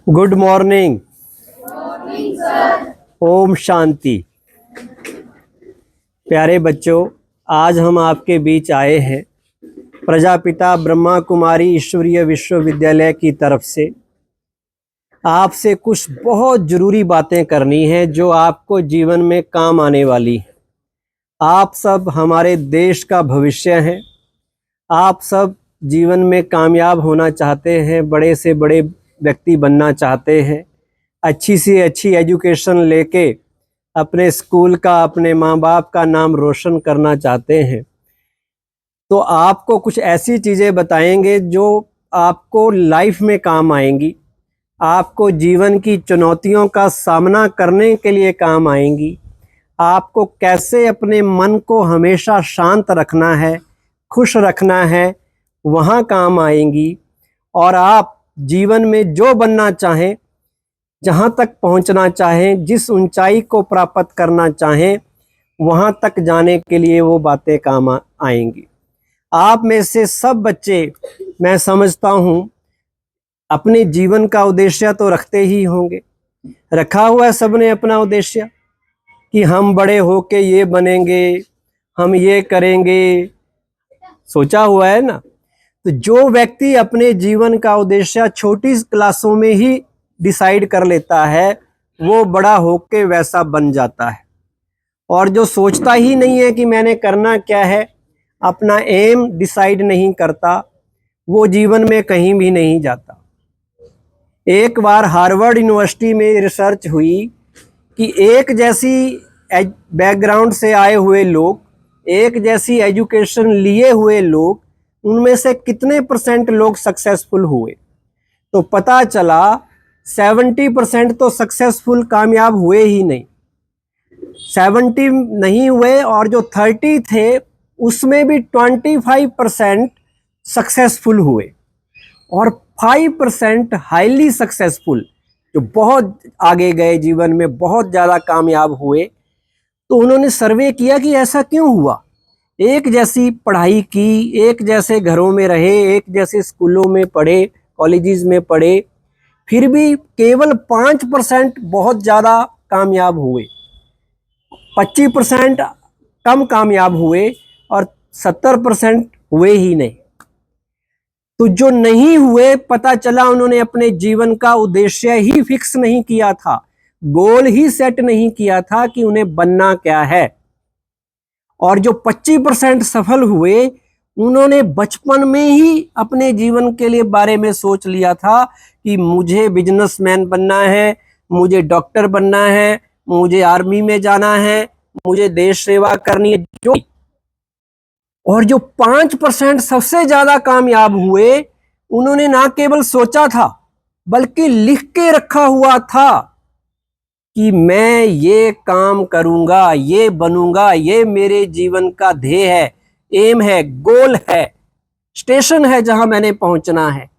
Good morning. Om Shanti. प्यारे बच्चों, आज हम आपके बीच आए हैं प्रजापिता ब्रह्मा कुमारी ईश्वरीय विश्वविद्यालय की तरफ से आपसे कुछ बहुत ज़रूरी बातें करनी है जो आपको जीवन में काम आने वाली है। आप सब हमारे देश का भविष्य हैं। आप सब जीवन में कामयाब होना चाहते हैं, बड़े से बड़े व्यक्ति बनना चाहते हैं, अच्छी से अच्छी एजुकेशन लेके अपने स्कूल का, अपने माँ बाप का नाम रोशन करना चाहते हैं। तो आपको कुछ ऐसी चीज़ें बताएंगे जो आपको लाइफ में काम आएंगी, आपको जीवन की चुनौतियों का सामना करने के लिए काम आएंगी, आपको कैसे अपने मन को हमेशा शांत रखना है, खुश रखना है, वहाँ काम आएंगी। और आप जीवन में जो बनना चाहें, जहाँ तक पहुँचना चाहें, जिस ऊंचाई को प्राप्त करना चाहें, वहाँ तक जाने के लिए वो बातें काम आएंगी। आप में से सब बच्चे, मैं समझता हूँ, अपने जीवन का उद्देश्य तो रखते ही होंगे। रखा हुआ है सबने अपना उद्देश्य कि हम बड़े होके ये बनेंगे, हम ये करेंगे, सोचा हुआ है ना। तो जो व्यक्ति अपने जीवन का उद्देश्य छोटी क्लासों में ही डिसाइड कर लेता है, वो बड़ा होके वैसा बन जाता है। और जो सोचता ही नहीं है कि मैंने करना क्या है, अपना एम डिसाइड नहीं करता, वो जीवन में कहीं भी नहीं जाता। एक बार हार्वर्ड यूनिवर्सिटी में रिसर्च हुई कि एक जैसी बैकग्राउंड से आए हुए लोग, एक जैसी एजुकेशन लिए हुए लोग, उनमें से कितने % लोग सक्सेसफुल हुए। तो पता चला 70% तो सक्सेसफुल कामयाब हुए ही नहीं, 70 नहीं हुए, और जो 30 थे उसमें भी 25% सक्सेसफुल हुए और 5% हाईली सक्सेसफुल, जो बहुत आगे गए, जीवन में बहुत ज़्यादा कामयाब हुए। तो उन्होंने सर्वे किया कि ऐसा क्यों हुआ। एक जैसी पढ़ाई की, एक जैसे घरों में रहे, एक जैसे स्कूलों में पढ़े, कॉलेजेस में पढ़े, फिर भी केवल 5% बहुत ज़्यादा कामयाब हुए, 25% कम कामयाब हुए और 70% हुए ही नहीं। तो जो नहीं हुए, पता चला उन्होंने अपने जीवन का उद्देश्य ही फिक्स नहीं किया था, गोल ही सेट नहीं किया था कि उन्हें बनना क्या है। और जो 25% सफल हुए, उन्होंने बचपन में ही अपने जीवन के लिए बारे में सोच लिया था कि मुझे बिजनेसमैन बनना है, मुझे डॉक्टर बनना है, मुझे आर्मी में जाना है, मुझे देश सेवा करनी है, जो। और जो 5% सबसे ज्यादा कामयाब हुए, उन्होंने ना केवल सोचा था बल्कि लिख के रखा हुआ था कि मैं ये काम करूंगा, ये बनूंगा, ये मेरे जीवन का ध्येय है, एम है, गोल है, स्टेशन है जहां मैंने पहुंचना है।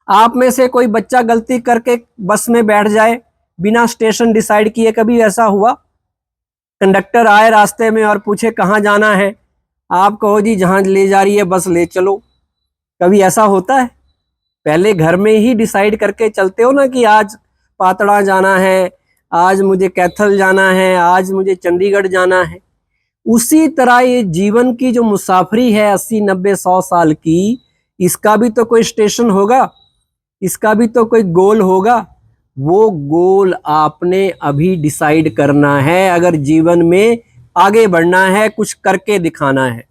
आप में से कोई बच्चा गलती करके बस में बैठ जाए बिना स्टेशन डिसाइड किए, कभी ऐसा हुआ? कंडक्टर आए रास्ते में और पूछे कहाँ जाना है, आप कहो जी जहां ले जा रही है बस ले चलो। कभी ऐसा होता है? पहले घर में ही डिसाइड करके चलते हो ना कि आज पातड़ा जाना है, आज मुझे कैथल जाना है, आज मुझे चंडीगढ़ जाना है। उसी तरह ये जीवन की जो मुसाफरी है 80, 90, 100 साल की, इसका भी तो कोई स्टेशन होगा, इसका भी तो कोई गोल होगा। वो गोल आपने अभी डिसाइड करना है अगर जीवन में आगे बढ़ना है, कुछ करके दिखाना है,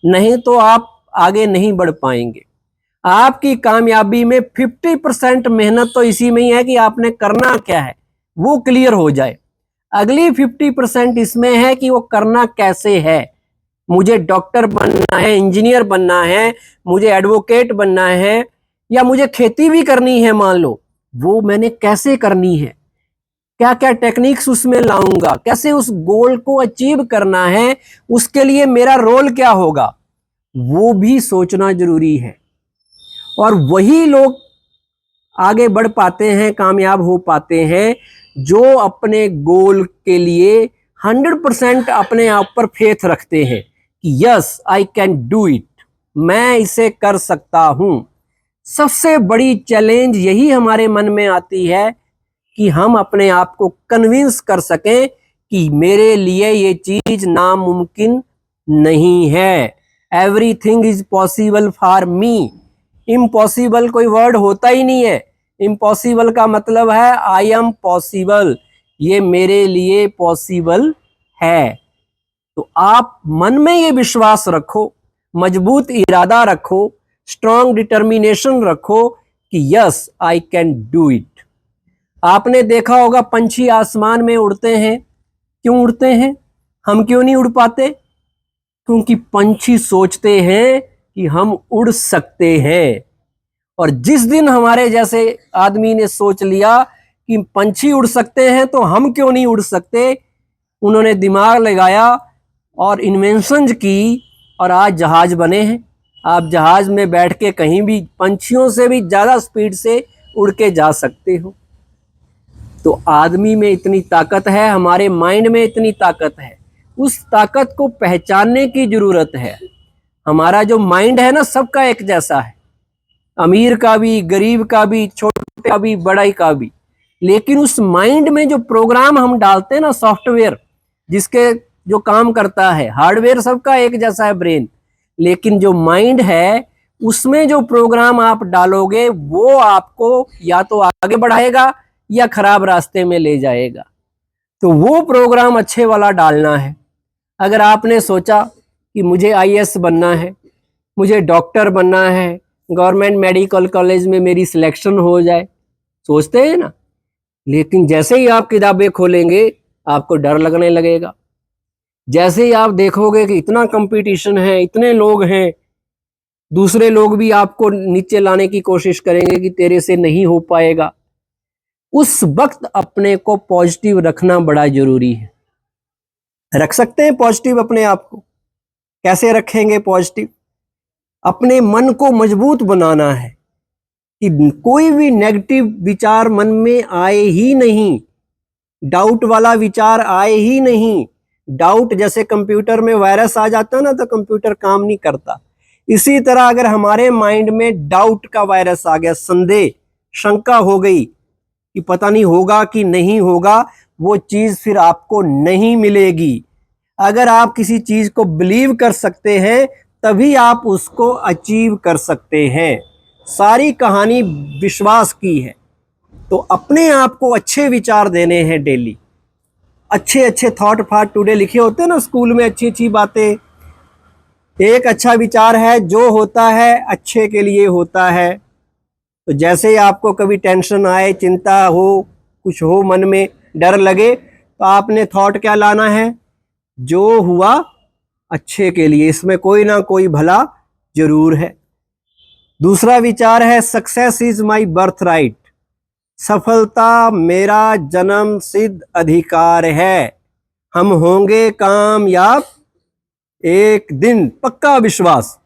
नहीं तो आप आगे नहीं बढ़ पाएंगे। आपकी कामयाबी में 50% मेहनत तो इसी में ही है कि आपने करना क्या है वो क्लियर हो जाए। अगली 50% इसमें है कि वो करना कैसे है। मुझे डॉक्टर बनना है, इंजीनियर बनना है, मुझे एडवोकेट बनना है, या मुझे खेती भी करनी है, मान लो, वो मैंने कैसे करनी है, क्या क्या टेक्निक्स उसमें लाऊंगा, कैसे उस गोल को अचीव करना है, उसके लिए मेरा रोल क्या होगा, वो भी सोचना जरूरी है। और वही लोग आगे बढ़ पाते हैं, कामयाब हो पाते हैं, जो अपने गोल के लिए 100% अपने आप पर फेथ रखते हैं कि yes I can do it, मैं इसे कर सकता हूं। सबसे बड़ी चैलेंज यही हमारे मन में आती है कि हम अपने आप को कन्विंस कर सकें कि मेरे लिए ये चीज नामुमकिन नहीं है। Everything is possible for me. Impossible कोई वर्ड होता ही नहीं है। इम्पॉसिबल का मतलब है आई एम पॉसिबल, ये मेरे लिए पॉसिबल है। तो आप मन में ये विश्वास रखो, मजबूत इरादा रखो, स्ट्रॉन्ग डिटर्मिनेशन रखो कि yes I can do it. आपने देखा होगा पंछी आसमान में उड़ते हैं। क्यों उड़ते हैं? हम क्यों नहीं उड़ पाते? क्योंकि पंछी सोचते हैं कि हम उड़ सकते हैं। और जिस दिन हमारे जैसे आदमी ने सोच लिया कि पंछी उड़ सकते हैं तो हम क्यों नहीं उड़ सकते, उन्होंने दिमाग लगाया और इन्वेंशंस की और आज जहाज बने हैं। आप जहाज में बैठ के कहीं भी पंछियों से भी ज़्यादा स्पीड से उड़ के जा सकते हो। तो आदमी में इतनी ताकत है, हमारे माइंड में इतनी ताकत है, उस ताकत को पहचानने की ज़रूरत है। हमारा जो माइंड है ना, सबका एक जैसा है, अमीर का भी, गरीब का भी, छोटे का भी, बड़ाई का भी। लेकिन उस माइंड में जो प्रोग्राम हम डालते हैं ना, सॉफ्टवेयर जिसके जो काम करता है, हार्डवेयर सबका एक जैसा है, ब्रेन, लेकिन जो माइंड है उसमें जो प्रोग्राम आप डालोगे वो आपको या तो आगे बढ़ाएगा या खराब रास्ते में ले जाएगा। तो वो प्रोग्राम अच्छे वाला डालना है। अगर आपने सोचा कि मुझे आईएएस बनना है, मुझे डॉक्टर बनना है, गवर्नमेंट मेडिकल कॉलेज में मेरी सिलेक्शन हो जाए, सोचते हैं ना, लेकिन जैसे ही आप किताबें खोलेंगे आपको डर लगने लगेगा। जैसे ही आप देखोगे कि इतना कंपटीशन है, इतने लोग हैं, दूसरे लोग भी आपको नीचे लाने की कोशिश करेंगे कि तेरे से नहीं हो पाएगा, उस वक्त अपने को पॉजिटिव रखना बड़ा जरूरी है। रख सकते हैं पॉजिटिव अपने आप को? कैसे रखेंगे पॉजिटिव? अपने मन को मजबूत बनाना है कि कोई भी नेगेटिव विचार मन में आए ही नहीं, डाउट वाला विचार आए ही नहीं। डाउट जैसे कंप्यूटर में वायरस आ जाता है ना, तो कंप्यूटर काम नहीं करता। इसी तरह अगर हमारे माइंड में डाउट का वायरस आ गया, संदेह, शंका हो गई कि पता नहीं होगा कि नहीं होगा, वो चीज फिर आपको नहीं मिलेगी। अगर आप किसी चीज को बिलीव कर सकते हैं तभी आप उसको अचीव कर सकते हैं। सारी कहानी विश्वास की है। तो अपने आप को अच्छे विचार देने हैं डेली। अच्छे अच्छे थॉट फॉर टुडे लिखे होते हैं ना स्कूल में, अच्छी अच्छी बातें। एक अच्छा विचार है, जो होता है अच्छे के लिए होता है। तो जैसे ही आपको कभी टेंशन आए, चिंता हो, कुछ हो मन में, डर लगे, तो आपने थॉट क्या लाना है? जो हुआ अच्छे के लिए, इसमें कोई ना कोई भला जरूर है। दूसरा विचार है success is my birth right. सफलता मेरा जन्म सिद्ध अधिकार है। हम होंगे कामयाब एक दिन, पक्का विश्वास।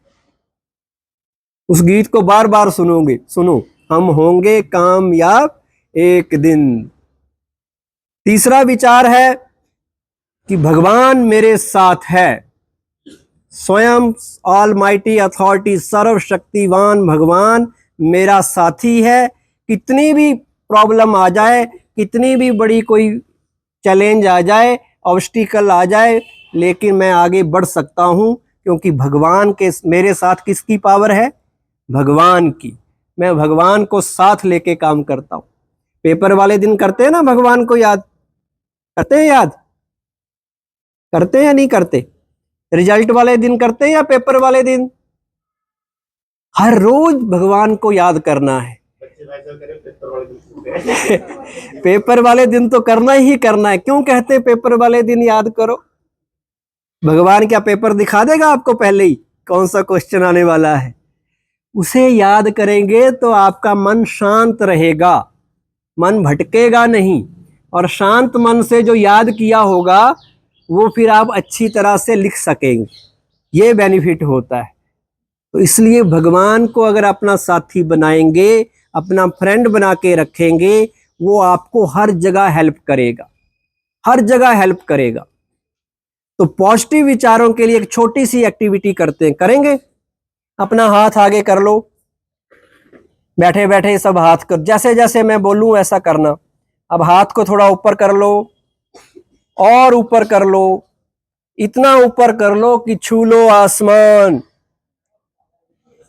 उस गीत को बार बार सुनोगे, सुनो, हम होंगे कामयाब एक दिन। तीसरा विचार है कि भगवान मेरे साथ है। स्वयं ऑलमाइटी अथॉरिटी, सर्वशक्तिवान भगवान मेरा साथी है। कितनी भी प्रॉब्लम आ जाए, कितनी भी बड़ी कोई चैलेंज आ जाए, ऑब्स्टिकल आ जाए, लेकिन मैं आगे बढ़ सकता हूं, क्योंकि भगवान के मेरे साथ किसकी पावर है? भगवान की। मैं भगवान को साथ लेके काम करता हूं। पेपर वाले दिन करते हैं ना भगवान को याद? करते हैं याद? करते हैं या नहीं करते? रिजल्ट वाले दिन करते हैं या पेपर वाले दिन? हर रोज भगवान को याद करना है। पेपर वाले दिन तो करना ही करना है। क्यों कहते हैं पेपर वाले दिन याद करो? भगवान क्या पेपर दिखा देगा आपको पहले ही कौन सा क्वेश्चन आने वाला है? उसे याद करेंगे तो आपका मन शांत रहेगा, मन भटकेगा नहीं। और शांत मन से जो याद किया होगा वो फिर आप अच्छी तरह से लिख सकेंगे। ये बेनिफिट होता है। तो इसलिए भगवान को अगर अपना साथी बनाएंगे, अपना फ्रेंड बना के रखेंगे, वो आपको हर जगह हेल्प करेगा, हर जगह हेल्प करेगा। तो पॉजिटिव विचारों के लिए एक छोटी सी एक्टिविटी करते हैं, करेंगे? अपना हाथ आगे कर लो, बैठे बैठे सब हाथ कर, जैसे जैसे मैं बोलूं ऐसा करना। अब हाथ को थोड़ा ऊपर कर लो और ऊपर कर लो, इतना ऊपर कर लो कि छू लो आसमान।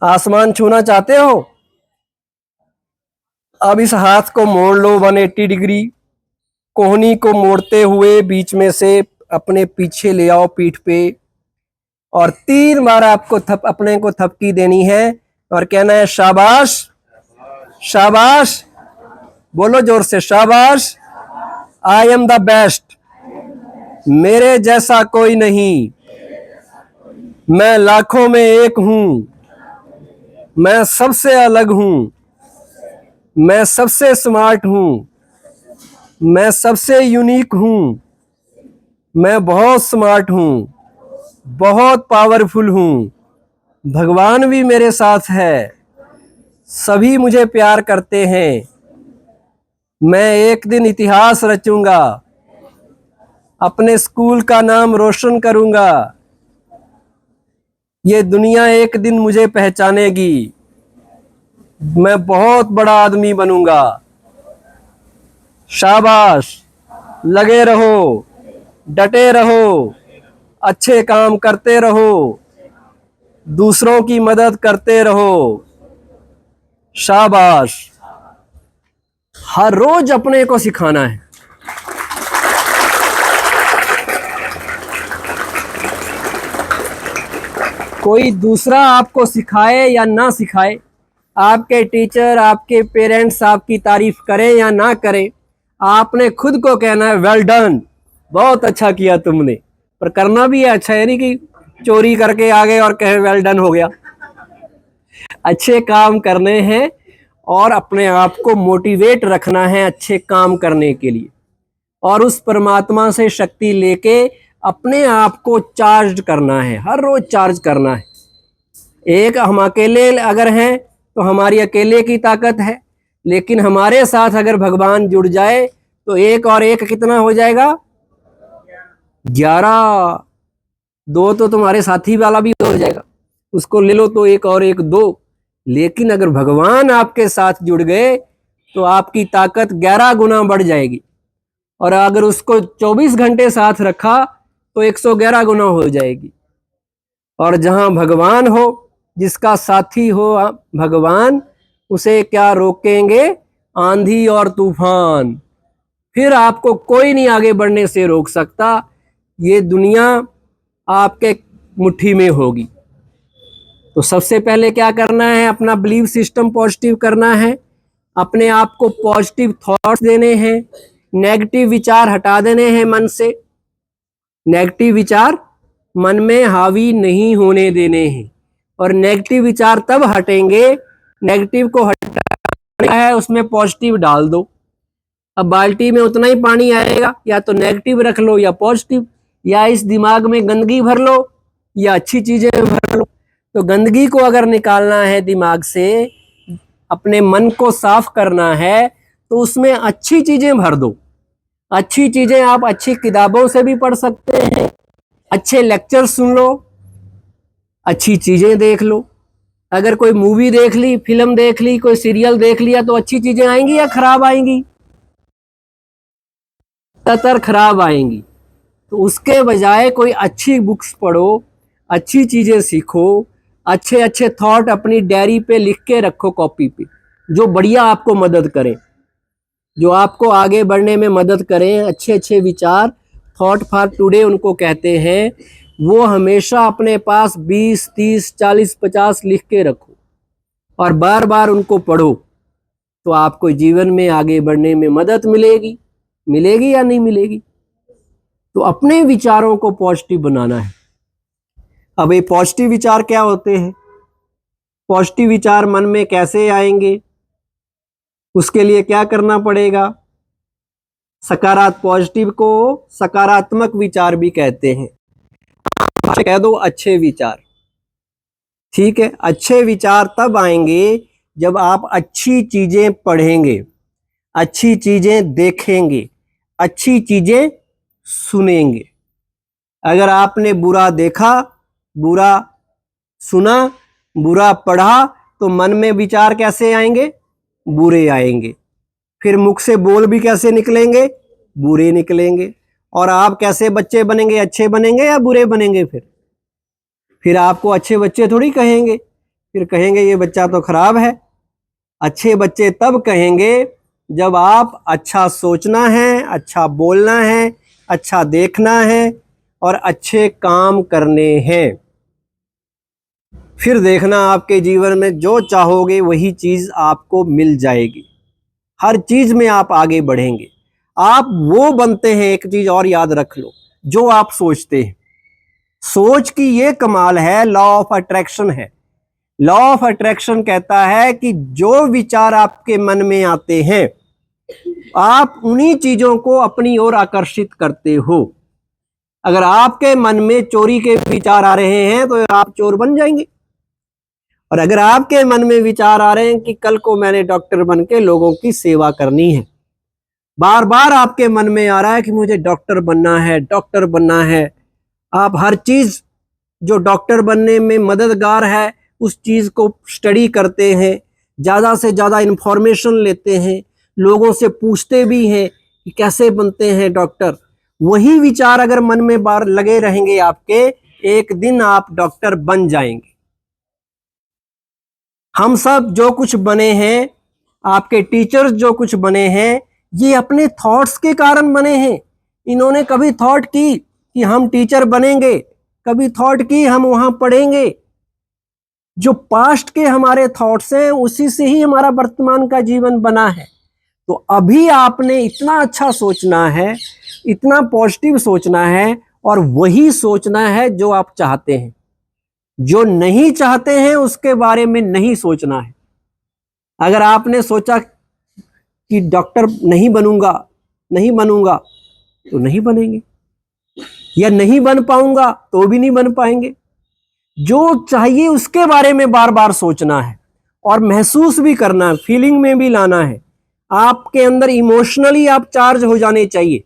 आसमान छूना चाहते हो? अब इस हाथ को मोड़ लो 180 डिग्री। कोहनी को मोड़ते हुए बीच में से अपने पीछे ले आओ पीठ पे, और 3 बार आपको अपने को थपकी देनी है और कहना है शाबाश, शाबाश। बोलो जोर से, शाबाश। आई एम द बेस्ट, मेरे जैसा कोई नहीं, मैं लाखों में एक हूं, मैं सबसे अलग हूं, मैं सबसे स्मार्ट हूं, मैं सबसे यूनिक हूं, मैं बहुत स्मार्ट हूं, बहुत पावरफुल हूं, भगवान भी मेरे साथ है, सभी मुझे प्यार करते हैं, मैं एक दिन इतिहास रचूंगा, अपने स्कूल का नाम रोशन करूंगा, ये दुनिया एक दिन मुझे पहचानेगी, मैं बहुत बड़ा आदमी बनूंगा। शाबाश, लगे रहो, डटे रहो, अच्छे काम करते रहो, दूसरों की मदद करते रहो। शाबाश। हर रोज अपने को सिखाना है। कोई दूसरा आपको सिखाए या ना सिखाए, आपके टीचर, आपके पेरेंट्स आपकी तारीफ करें या ना करें, आपने खुद को कहना है वेल डन, बहुत अच्छा किया तुमने। पर करना भी है अच्छा, यानी कि चोरी करके आ गए और कहे वेल डन हो गया। अच्छे काम करने हैं और अपने आप को मोटिवेट रखना है अच्छे काम करने के लिए, और उस परमात्मा से शक्ति लेके अपने आप को चार्ज करना है, हर रोज चार्ज करना है। एक हम अकेले अगर हैं तो हमारी अकेले की ताकत है, लेकिन हमारे साथ अगर भगवान जुड़ जाए तो 1 और 1 कितना हो जाएगा? 11। 2 तो तुम्हारे साथी वाला भी हो जाएगा, उसको ले लो तो 1 और 1 2। लेकिन अगर भगवान आपके साथ जुड़ गए तो आपकी ताकत 11 गुना बढ़ जाएगी, और अगर उसको 24 घंटे साथ रखा तो 111 गुना हो जाएगी। और जहां भगवान हो, जिसका साथी हो भगवान, उसे क्या रोकेंगे आंधी और तूफान। फिर आपको कोई नहीं आगे बढ़ने से रोक सकता, ये दुनिया आपके मुट्ठी में होगी। तो सबसे पहले क्या करना है? अपना बिलीफ सिस्टम पॉजिटिव करना है, अपने आप को पॉजिटिव थॉट्स देने हैं, नेगेटिव विचार हटा देने हैं मन से। नेगेटिव विचार मन में हावी नहीं होने देने हैं, और नेगेटिव विचार तब हटेंगे, नेगेटिव को हटाना है उसमें पॉजिटिव डाल दो। अब बाल्टी में उतना ही पानी आएगा, या तो नेगेटिव रख लो या पॉजिटिव, या इस दिमाग में गंदगी भर लो या अच्छी चीजें भर लो। तो गंदगी को अगर निकालना है दिमाग से, अपने मन को साफ करना है, तो उसमें अच्छी चीजें भर दो। अच्छी चीजें आप अच्छी किताबों से भी पढ़ सकते हैं, अच्छे लेक्चर सुन लो, अच्छी चीजें देख लो। अगर कोई मूवी देख ली, फिल्म देख ली, कोई सीरियल देख लिया, तो अच्छी चीजें आएंगी या खराब आएंगी? ज्यादातर खराब आएंगी। तो उसके बजाय कोई अच्छी बुक्स पढ़ो, अच्छी चीजें सीखो, अच्छे अच्छे थॉट अपनी डायरी पे लिख के रखो, कॉपी पे, जो बढ़िया आपको मदद करें, जो आपको आगे बढ़ने में मदद करें। अच्छे अच्छे विचार, थॉट फॉर टुडे उनको कहते हैं, वो हमेशा अपने पास 20 30 40 50 लिख के रखो, और बार बार उनको पढ़ो, तो आपको जीवन में आगे बढ़ने में मदद मिलेगी। मिलेगी या नहीं मिलेगी? तो अपने विचारों को पॉजिटिव बनाना है। अब ये पॉजिटिव विचार क्या होते हैं? पॉजिटिव विचार मन में कैसे आएंगे? उसके लिए क्या करना पड़ेगा? पॉजिटिव को सकारात्मक विचार भी कहते हैं। कह दो अच्छे विचार। ठीक है, अच्छे विचार तब आएंगे जब आप अच्छी चीजें पढ़ेंगे, अच्छी चीजें देखेंगे, अच्छी चीजें सुनेंगे। अगर आपने बुरा देखा, बुरा सुना, बुरा पढ़ा, तो मन में विचार कैसे आएंगे? बुरे आएंगे। फिर मुख से बोल भी कैसे निकलेंगे? बुरे निकलेंगे। और आप कैसे बच्चे बनेंगे? अच्छे बनेंगे या बुरे बनेंगे? फिर आपको अच्छे बच्चे थोड़ी कहेंगे, फिर कहेंगे ये बच्चा तो खराब है। अच्छे बच्चे तब कहेंगे जब आप अच्छा सोचना है, अच्छा बोलना है, अच्छा देखना है और अच्छे काम करने हैं। फिर देखना आपके जीवन में जो चाहोगे वही चीज आपको मिल जाएगी। हर चीज में आप आगे बढ़ेंगे। आप वो बनते हैं, एक चीज और याद रख लो, जो आप सोचते हैं। सोच की ये कमाल है, लॉ ऑफ अट्रैक्शन है। लॉ ऑफ अट्रैक्शन कहता है कि जो विचार आपके मन में आते हैं आप उन्हीं चीजों को अपनी ओर आकर्षित करते हो। अगर आपके मन में चोरी के विचार आ रहे हैं तो आप चोर बन जाएंगे। और अगर आपके मन में विचार आ रहे हैं कि कल को मैंने डॉक्टर बन के लोगों की सेवा करनी है, बार बार आपके मन में आ रहा है कि मुझे डॉक्टर बनना है, डॉक्टर बनना है, आप हर चीज जो डॉक्टर बनने में मददगार है उस चीज को स्टडी करते हैं, ज्यादा से ज्यादा इंफॉर्मेशन लेते हैं, लोगों से पूछते भी हैं कि कैसे बनते हैं डॉक्टर। वही विचार अगर मन में बार लगे रहेंगे आपके, एक दिन आप डॉक्टर बन जाएंगे। हम सब जो कुछ बने हैं, आपके टीचर्स जो कुछ बने हैं, ये अपने थॉट्स के कारण बने हैं। इन्होंने कभी थॉट की कि हम टीचर बनेंगे, कभी थॉट की हम वहां पढ़ेंगे। जो पास्ट के हमारे थॉट्स हैं उसी से ही हमारा वर्तमान का जीवन बना है। तो अभी आपने इतना अच्छा सोचना है, इतना पॉजिटिव सोचना है और वही सोचना है जो आप चाहते हैं। जो नहीं चाहते हैं उसके बारे में नहीं सोचना है। अगर आपने सोचा कि डॉक्टर नहीं बनूंगा, नहीं बनूंगा, तो नहीं बनेंगे, या नहीं बन पाऊंगा तो भी नहीं बन पाएंगे। जो चाहिए उसके बारे में बार बार सोचना है और महसूस भी करना है, फीलिंग में भी लाना है। आपके अंदर इमोशनली आप चार्ज हो जाने चाहिए।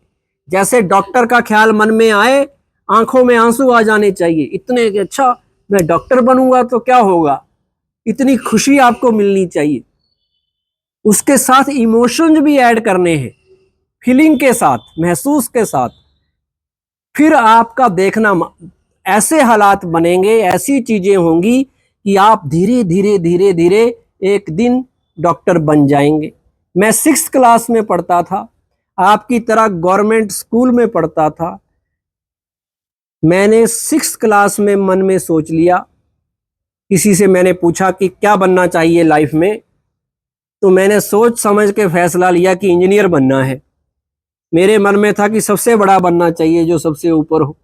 जैसे डॉक्टर का ख्याल मन में आए, आंखों में आंसू आ जाने चाहिए, इतने कि अच्छा मैं डॉक्टर बनूंगा तो क्या होगा, इतनी खुशी आपको मिलनी चाहिए। उसके साथ इमोशंस भी ऐड करने हैं, फीलिंग के साथ, महसूस के साथ। फिर आपका देखना ऐसे हालात बनेंगे, ऐसी चीजें होंगी कि आप धीरे धीरे धीरे धीरे एक दिन डॉक्टर बन जाएंगे। मैं 6th क्लास में पढ़ता था, आपकी तरह गवर्नमेंट स्कूल में पढ़ता था। मैंने 6th क्लास में मन में सोच लिया, किसी से मैंने पूछा कि क्या बनना चाहिए लाइफ में, तो मैंने सोच समझ के फैसला लिया कि इंजीनियर बनना है। मेरे मन में था कि सबसे बड़ा बनना चाहिए, जो सबसे ऊपर हो।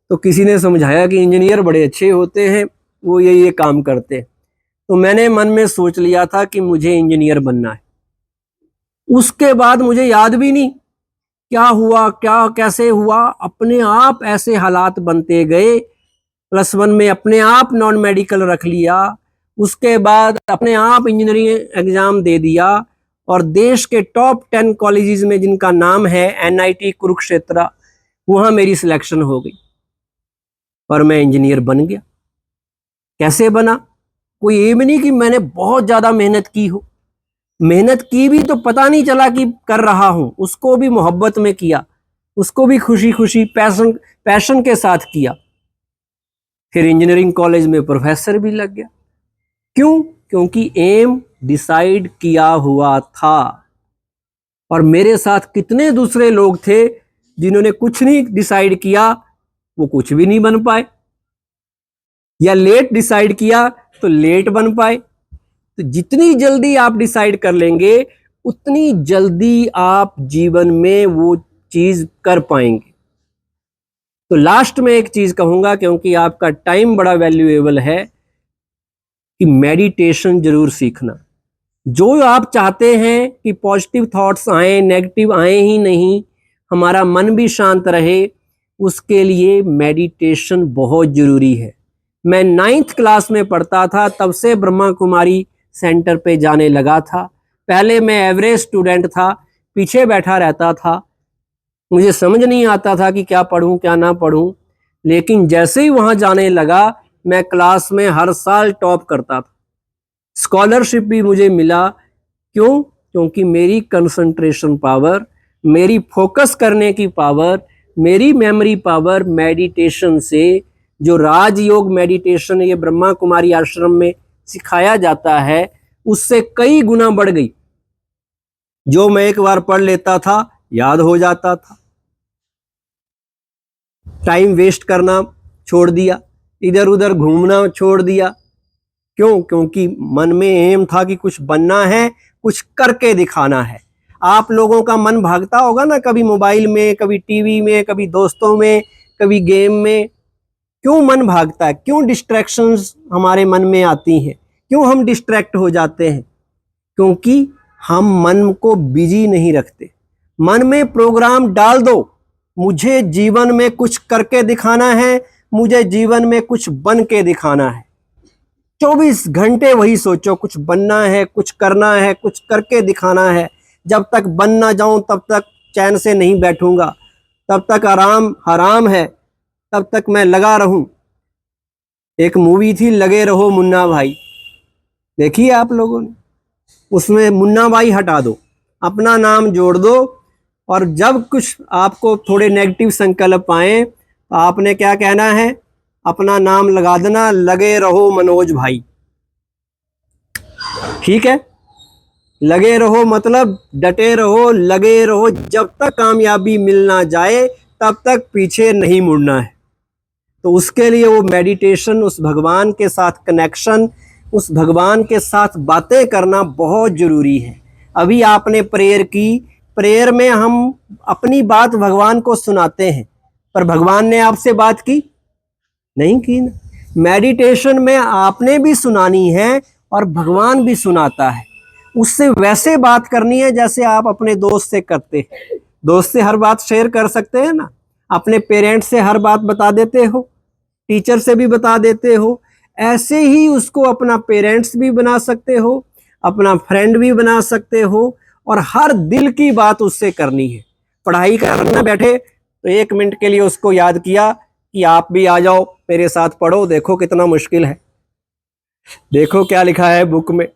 तो किसी ने समझाया कि इंजीनियर बड़े अच्छे होते हैं, वो ये काम करते हैं। तो मैंने मन में सोच लिया था कि मुझे इंजीनियर बनना है। उसके बाद मुझे याद भी नहीं क्या हुआ, क्या कैसे हुआ, अपने आप ऐसे हालात बनते गए। +1 में अपने आप नॉन मेडिकल रख लिया, उसके बाद अपने आप इंजीनियरिंग एग्जाम दे दिया और देश के टॉप 10 कॉलेजेस में जिनका नाम है NIT कुरुक्षेत्र, वहां मेरी सिलेक्शन हो गई और मैं इंजीनियर बन गया। कैसे बना? कोई ये भी नहीं कि मैंने बहुत ज्यादा मेहनत की हो। मेहनत की भी तो पता नहीं चला कि कर रहा हूं, उसको भी मोहब्बत में किया, उसको भी खुशी खुशी पैशन के साथ किया। फिर इंजीनियरिंग कॉलेज में प्रोफेसर भी लग गया। क्यों? क्योंकि एम डिसाइड किया हुआ था। और मेरे साथ कितने दूसरे लोग थे जिन्होंने कुछ नहीं डिसाइड किया, वो कुछ भी नहीं बन पाए, या लेट डिसाइड किया तो लेट बन पाए। तो जितनी जल्दी आप डिसाइड कर लेंगे उतनी जल्दी आप जीवन में वो चीज कर पाएंगे। तो लास्ट में एक चीज कहूंगा, क्योंकि आपका टाइम बड़ा वैल्यूएबल है, कि मेडिटेशन जरूर सीखना। जो आप चाहते हैं कि पॉजिटिव थॉट्स आए, नेगेटिव आए ही नहीं, हमारा मन भी शांत रहे, उसके लिए मेडिटेशन बहुत जरूरी है। मैं 9th क्लास में पढ़ता था, तब से ब्रह्मा कुमारी सेंटर पे जाने लगा था। पहले मैं एवरेज स्टूडेंट था, पीछे बैठा रहता था, मुझे समझ नहीं आता था कि क्या पढ़ूं क्या ना पढ़ूं। लेकिन जैसे ही वहां जाने लगा, मैं क्लास में हर साल टॉप करता था, स्कॉलरशिप भी मुझे मिला। क्यों? क्योंकि मेरी कंसंट्रेशन पावर, मेरी फोकस करने की पावर, मेरी मेमोरी पावर मेडिटेशन से, जो राजयोग मेडिटेशन ये ब्रह्मा कुमारी आश्रम में सिखाया जाता है, उससे कई गुना बढ़ गई। जो मैं एक बार पढ़ लेता था याद हो जाता था। टाइम वेस्ट करना छोड़ दिया, इधर उधर घूमना छोड़ दिया। क्यों? क्योंकि मन में एम था कि कुछ बनना है, कुछ करके दिखाना है। आप लोगों का मन भागता होगा ना, कभी मोबाइल में, कभी टीवी में, कभी दोस्तों में, कभी गेम में। क्यों मन भागता है? क्यों डिस्ट्रैक्शंस हमारे मन में आती हैं? क्यों हम डिस्ट्रैक्ट हो जाते हैं? क्योंकि हम मन को बिजी नहीं रखते। मन में प्रोग्राम डाल दो, मुझे जीवन में कुछ करके दिखाना है, मुझे जीवन में कुछ बन के दिखाना है। 24 घंटे वही सोचो, कुछ बनना है, कुछ करना है, कुछ करके दिखाना है। जब तक बन ना जाऊं तब तक चैन से नहीं बैठूंगा, तब तक आराम हराम है, तब तक मैं लगा रहूं। एक मूवी थी लगे रहो मुन्ना भाई, देखिए आप लोगों ने? उसमें मुन्ना भाई हटा दो, अपना नाम जोड़ दो, और जब कुछ आपको थोड़े नेगेटिव संकल्प आए तो आपने क्या कहना है? अपना नाम लगा देना, लगे रहो मनोज भाई। ठीक है? लगे रहो मतलब डटे रहो, लगे रहो, जब तक कामयाबी मिल ना जाए तब तक पीछे नहीं मुड़ना है। तो उसके लिए वो मेडिटेशन, उस भगवान के साथ कनेक्शन, उस भगवान के साथ बातें करना बहुत जरूरी है। अभी आपने प्रेयर की, प्रेयर में हम अपनी बात भगवान को सुनाते हैं, पर भगवान ने आपसे बात की नहीं की ना। मेडिटेशन में आपने भी सुनानी है और भगवान भी सुनाता है। उससे वैसे बात करनी है जैसे आप अपने दोस्त से करते हैं। दोस्त से हर बात शेयर कर सकते हैं ना, अपने पेरेंट्स से हर बात बता देते हो, टीचर से भी बता देते हो। ऐसे ही उसको अपना पेरेंट्स भी बना सकते हो, अपना फ्रेंड भी बना सकते हो, और हर दिल की बात उससे करनी है। पढ़ाई करने बैठे तो 1 मिनट के लिए उसको याद किया कि आप भी आ जाओ मेरे साथ पढ़ो, देखो कितना मुश्किल है। देखो क्या लिखा है बुक में।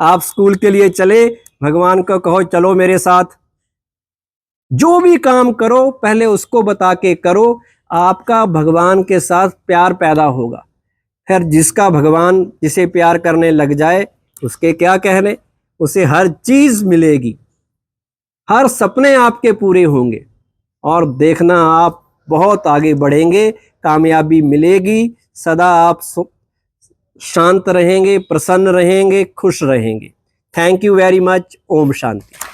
आप स्कूल के लिए चले, भगवान को कहो चलो मेरे साथ। जो भी काम करो पहले उसको बता के करो, आपका भगवान के साथ प्यार पैदा होगा। फिर जिसका भगवान जिसे प्यार करने लग जाए उसके क्या कहने, उसे हर चीज मिलेगी, हर सपने आपके पूरे होंगे, और देखना आप बहुत आगे बढ़ेंगे, कामयाबी मिलेगी। सदा आप शांत रहेंगे, प्रसन्न रहेंगे, खुश रहेंगे। Thank you very much. Om Shanti.